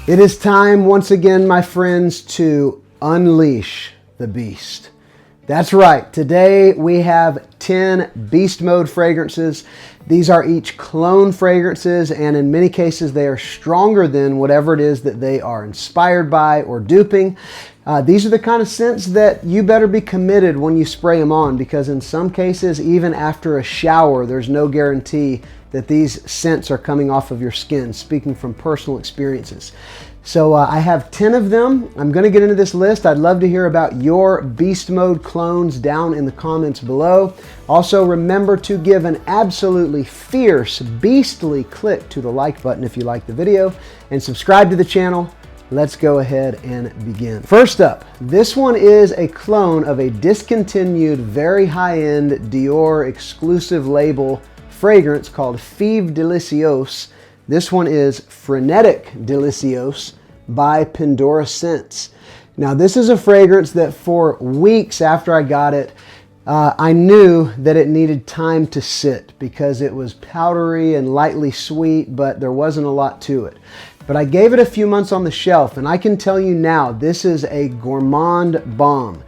It is time once again, my friends, to unleash the beast. That's right. Today we have 10 beast mode fragrances. These are each clone fragrances, and in many cases they are stronger than whatever it is that they are inspired by or duping. These are the kind of scents that you better be committed when you spray them on, because in some cases, even after a shower, there's no guarantee that these scents are coming off of your skin, speaking from personal experiences. So I have 10 of them. I'm going to get into this list. I'd love to hear about your beast mode clones down in the comments below. Also, remember to give an absolutely fierce, beastly click to the like button if you like the video, and subscribe to the channel. Let's go ahead and begin. First up, this one is a clone of a discontinued, very high-end Dior exclusive label fragrance called Fève Delicios. This one is Frenetic Delicios by Pandora Sense. Now, this is a fragrance that for weeks after I got it, I knew that it needed time to sit because it was powdery and lightly sweet, but there wasn't a lot to it. But I gave it a few months on the shelf, and I can tell you now, this is a gourmand bomb.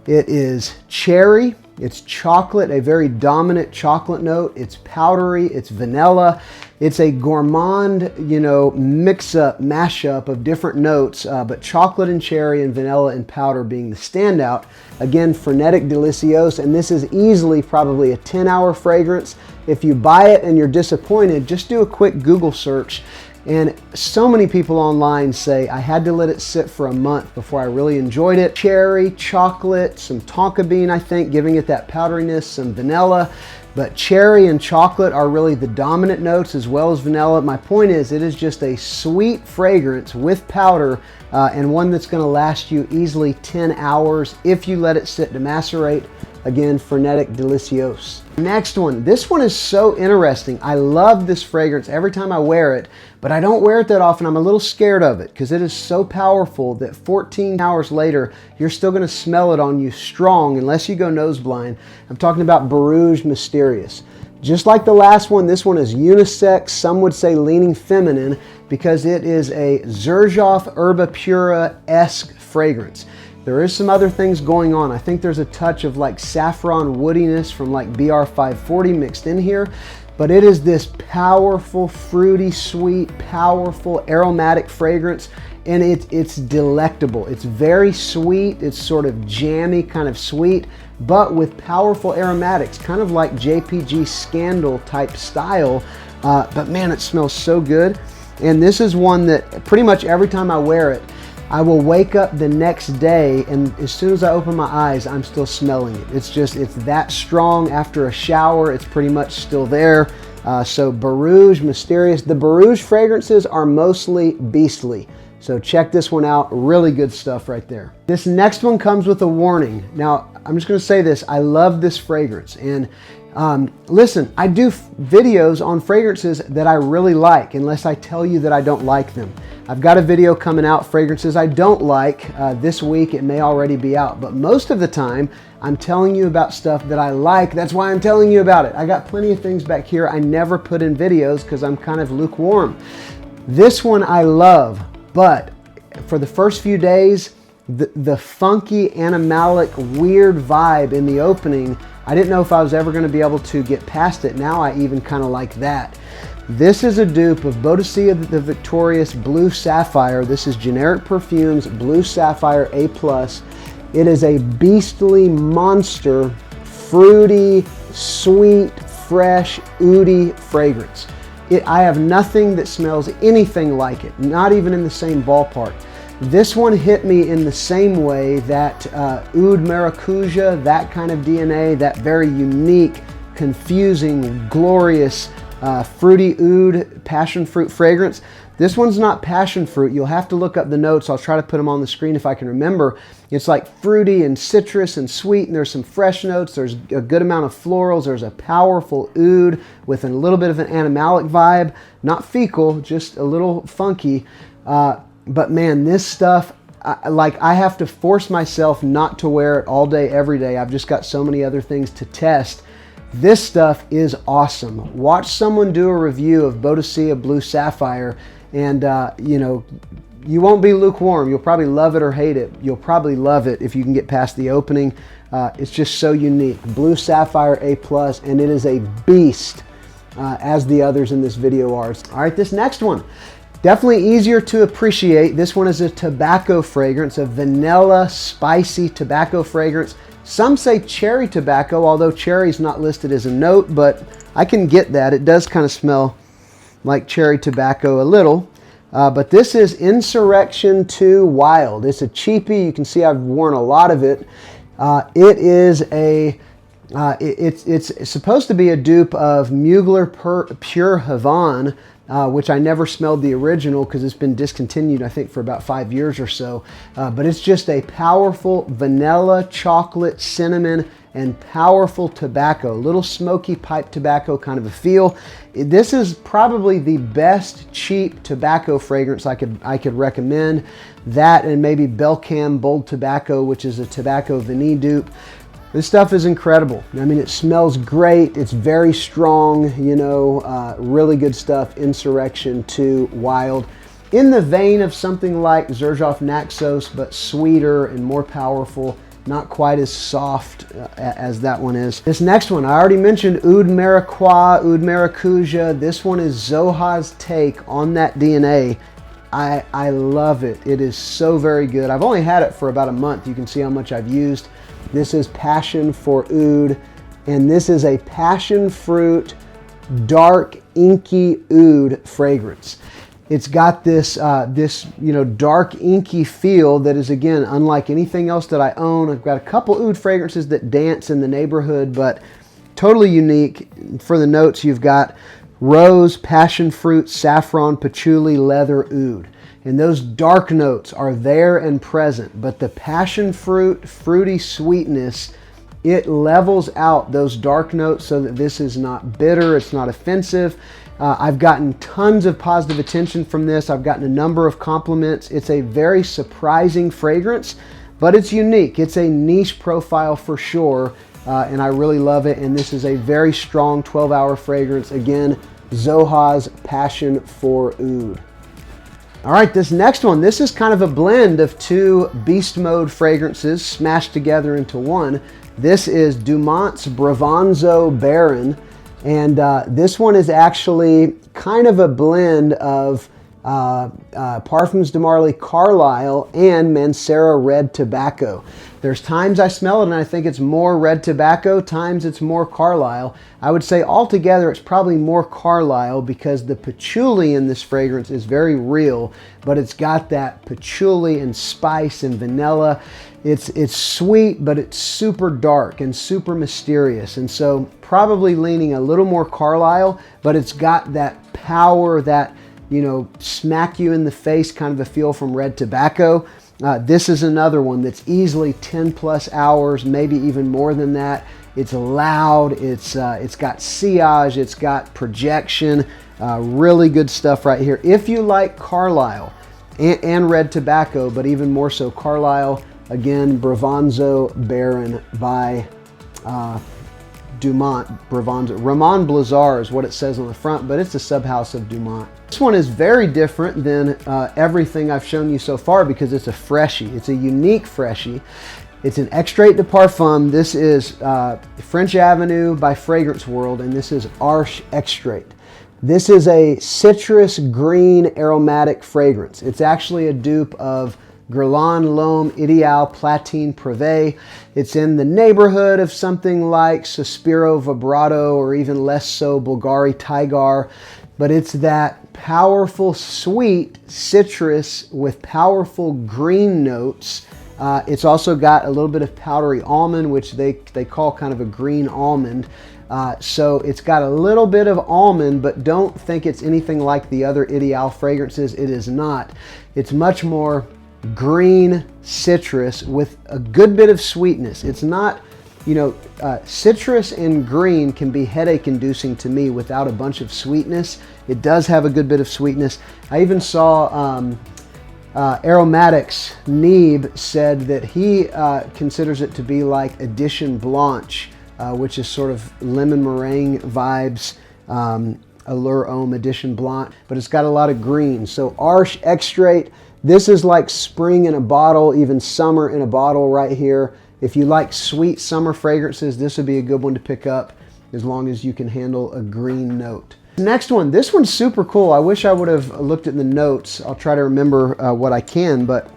It is cherry, it's chocolate, a very dominant chocolate note. It's powdery, it's vanilla. It's a gourmand, mix-up, mash-up of different notes, but chocolate and cherry and vanilla and powder being the standout. Again, Frenetic Delicios, and this is easily probably a 10-hour fragrance. If you buy it and you're disappointed, just do a quick Google search. And so many people online say, I had to let it sit for a month before I really enjoyed it. Cherry, chocolate, some tonka bean, I think, giving it that powderiness, some vanilla. But cherry and chocolate are really the dominant notes, as well as vanilla. My point is, it is just a sweet fragrance with powder, and one that's going to last you easily 10 hours if you let it sit to macerate. Again, Frenetic Delicios. Next one. This one is so interesting. I love this fragrance every time I wear it, but I don't wear it that often. I'm a little scared of it because it is so powerful that 14 hours later, you're still going to smell it on you strong unless you go nose blind. I'm talking about Barouge Mysterious. Just like the last one, this one is unisex. Some would say leaning feminine because it is a Xerjoff Herba Pura-esque fragrance. There is some other things going on. I think there's a touch of like saffron woodiness from like BR540 mixed in here, but it is this powerful, fruity, sweet, powerful, aromatic fragrance, and it's delectable. It's very sweet. It's sort of jammy, kind of sweet, but with powerful aromatics, kind of like JPG Scandal type style, but man, it smells so good. And this is one that pretty much every time I wear it, I will wake up the next day, and as soon as I open my eyes, I'm still smelling it. It's that strong. After a shower, it's pretty much still there. So Barouge Mysterious. The Barouge fragrances are mostly beastly. So check this one out. Really good stuff right there. This next one comes with a warning. Now, I'm just going to say this. I love this fragrance. And listen, I do videos on fragrances that I really like, unless I tell you that I don't like them. I've got a video coming out, fragrances I don't like. This week it may already be out, but most of the time I'm telling you about stuff that I like. That's why I'm telling you about it. I got plenty of things back here I never put in videos because I'm kind of lukewarm. This one I love, but for the first few days, the funky, animalic, weird vibe in the opening, I didn't know if I was ever going to be able to get past it. Now I even kind of like that. This is a dupe of Boadicea the Victorious Blue Sapphire. This is GENERIC Perfumes Blue Sapphire A+. It is a beastly monster, fruity, sweet, fresh, oudy fragrance. I have nothing that smells anything like it, not even in the same ballpark. This one hit me in the same way that Oud Maracuja, that kind of DNA, that very unique, confusing, glorious, fruity oud passion fruit fragrance. This one's not passion fruit. You'll have to look up the notes. I'll try to put them on the screen if I can remember. It's like fruity and citrus and sweet, and there's some fresh notes. There's a good amount of florals. There's a powerful oud with a little bit of an animalic vibe. Not fecal, just a little funky. But man, this stuff, I have to force myself not to wear it all day, every day. I've just got so many other things to test. This stuff is awesome. Watch someone do a review of Boadicea Blue Sapphire and, you won't be lukewarm. You'll probably love it or hate it. You'll probably love it if you can get past the opening. It's just so unique. Blue Sapphire A+, and it is a beast, as the others in this video are. All right, this next one, definitely easier to appreciate. This one is a tobacco fragrance, a vanilla, spicy tobacco fragrance. Some say cherry tobacco, although cherry is not listed as a note, but I can get that. It does kind of smell like cherry tobacco a little. But this is Insurrection 2 Wild. It's a cheapie. You can see I've worn a lot of it. It is a, it's supposed to be a dupe of Mugler Pure Havane, which I never smelled the original because it's been discontinued, I think, for about 5 years or so. But it's just a powerful vanilla, chocolate, cinnamon, and powerful tobacco, little smoky pipe tobacco kind of a feel. This is probably the best cheap tobacco fragrance I could recommend. That and maybe Belcam Bold Tobacco, which is a tobacco vanille dupe. This stuff is incredible. I mean, it smells great. It's very strong, you know, really good stuff. Insurrection 2 Wild. In the vein of something like Xerjoff Naxos, but sweeter and more powerful. Not quite as soft as that one is. This next one, I already mentioned Oud Maraquois, Oud Maracuja. This one is Zoha's take on that DNA. I love it. It is so very good. I've only had it for about a month. You can see how much I've used. This is Passion for Oud, and this is a passion fruit, dark, inky oud fragrance. It's got this, you know, dark, inky feel that is, again, unlike anything else that I own. I've got a couple oud fragrances that dance in the neighborhood, but totally unique. For the notes, you've got rose, passion fruit, saffron, patchouli, leather, oud. And those dark notes are there and present, but the passion fruit, fruity sweetness, it levels out those dark notes so that this is not bitter, it's not offensive. I've gotten tons of positive attention from this. I've gotten a number of compliments. It's a very surprising fragrance, but it's unique. It's a niche profile for sure, and I really love it. And this is a very strong 12-hour fragrance. Again, Zoha's Passion for Oud. All right, this next one, this is kind of a blend of two beast mode fragrances smashed together into one. This is Dumont's Bravano Baron. And this one is actually kind of a blend of Parfums de Marly Carlisle and Mancera Red Tobacco. There's times I smell it and I think it's more red tobacco, times it's more Carlisle. I would say altogether it's probably more Carlisle because the patchouli in this fragrance is very real, but it's got that patchouli and spice and vanilla. It's sweet, but it's super dark and super mysterious. And so probably leaning a little more Carlisle, but it's got that power, that, you know, smack you in the face kind of a feel from red tobacco. This is another one that's easily 10 plus hours, maybe even more than that. It's loud, it's got sillage, it's got projection, really good stuff right here. If you like Carlisle and red tobacco, but even more so Carlisle, again, Bravano Baron by Dumont. Ramon Blazar is what it says on the front, but it's a subhouse of Dumont. This one is very different than everything I've shown you so far because it's a freshie. It's a unique freshie. It's an Exrate de Parfum. This is French Avenue by Fragrance World, and this is Arche Exrate. This is a citrus green aromatic fragrance. It's actually a dupe of Guerlain L'Homme Ideal Platine Privé. It's in the neighborhood of something like Sospiro Vibrato or even less so Bulgari Tigar, but it's that powerful sweet citrus with powerful green notes. It's also got a little bit of powdery almond, which they call kind of a green almond. So it's got a little bit of almond, but don't think it's anything like the other Ideal fragrances. It is not. It's much more green citrus with a good bit of sweetness. It's not, you know, citrus and green can be headache inducing to me without a bunch of sweetness. It does have a good bit of sweetness. I even saw Aromatics Neeb said that he considers it to be like Edition Blanche, which is sort of lemon meringue vibes. Allure Homme Edition Blanc, but it's got a lot of green. So Arche Exrate, this is like spring in a bottle, even summer in a bottle right here. If you like sweet summer fragrances, this would be a good one to pick up as long as you can handle a green note. Next one, this one's super cool. I wish I would have looked at the notes. I'll try to remember what I can, but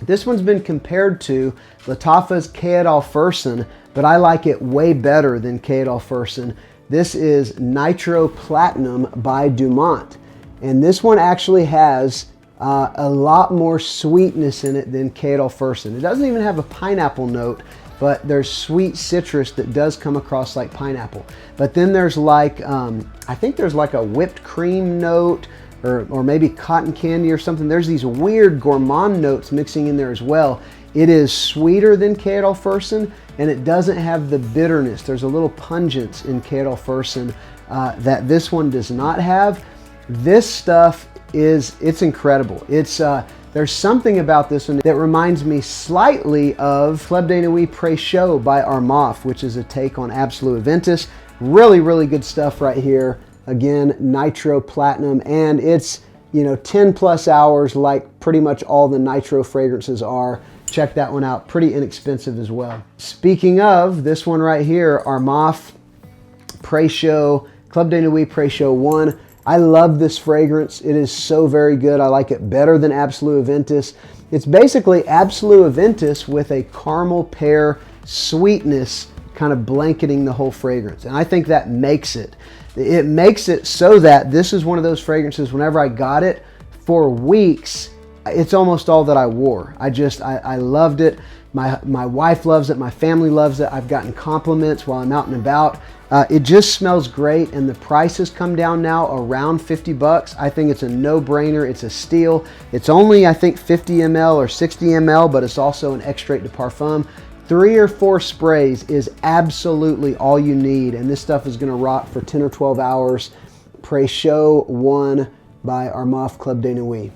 this one's been compared to Lattafa's Kaedalfersen, but I like it way better than Kaedalfersen. This is Nitro Platinum by Dumont. And this one actually has a lot more sweetness in it than Kaedalfersen. It doesn't even have a pineapple note, but there's sweet citrus that does come across like pineapple. But then there's like, I think there's like a whipped cream note, or maybe cotton candy or something. There's these weird gourmand notes mixing in there as well. It is sweeter than Kaedalfersen, and it doesn't have the bitterness. There's a little pungence in Kaedalfersen that this one does not have. This stuff it's incredible. There's something about this one that reminds me slightly of Club de Nuit PreShow by Armaf, which is a take on Absolute Aventus. Really, really good stuff right here. Again, Nitro Platinum, and it's, you know, 10 plus hours like pretty much all the Nitro fragrances are. Check that one out, pretty inexpensive as well. Speaking of, this one right here, Armaf PreShow, Club de Nuit PreShow 1. I love this fragrance. It is so very good. I like it better than Absolute Aventus. It's basically Absolute Aventus with a caramel pear sweetness kind of blanketing the whole fragrance. And I think that makes it. It makes it so that this is one of those fragrances, whenever I got it for weeks, it's almost all that I wore. I loved it. My wife loves it. My family loves it. I've gotten compliments while I'm out and about. It just smells great, and the price has come down now around 50 bucks. I think it's a no-brainer. It's a steal. It's only, I think, 50 ml or 60 ml, but it's also an Exrate de Parfum. 3 or 4 sprays is absolutely all you need, and this stuff is gonna rock for 10 or 12 hours. PreShow 1 by Armaf Club de Nuit.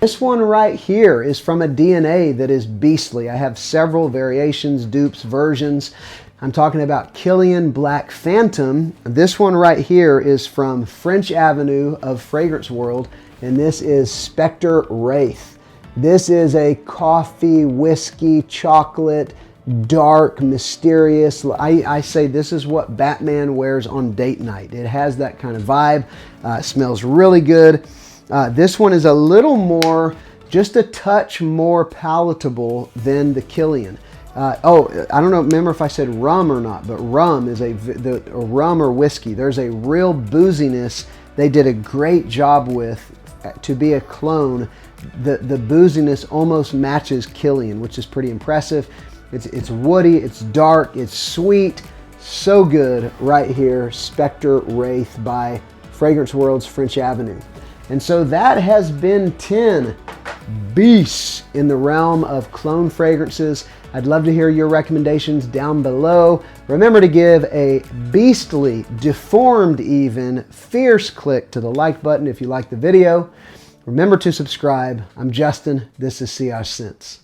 This one right here is from a DNA that is beastly. I have several variations, dupes, versions. I'm talking about Kilian Black Phantom. This one right here is from French Avenue of Fragrance World, and this is Spectre Wraith. This is a coffee, whiskey, chocolate, dark, mysterious. I say this is what Batman wears on date night. It has that kind of vibe. Smells really good. This one is a little more, just a touch more palatable than the Kilian. I don't know, remember if I said rum or not, but rum is a rum or whiskey. There's a real booziness they did a great job with to be a clone. The booziness almost matches Kilian, which is pretty impressive. It's woody, it's dark, it's sweet, so good right here. Spectre Wraith by Fragrance World's French Avenue. And so that has been 10 beasts in the realm of clone fragrances. I'd love to hear your recommendations down below. Remember to give a beastly, deformed even, fierce click to the like button if you like the video. Remember to subscribe. I'm Justin. This is Zoha Sense.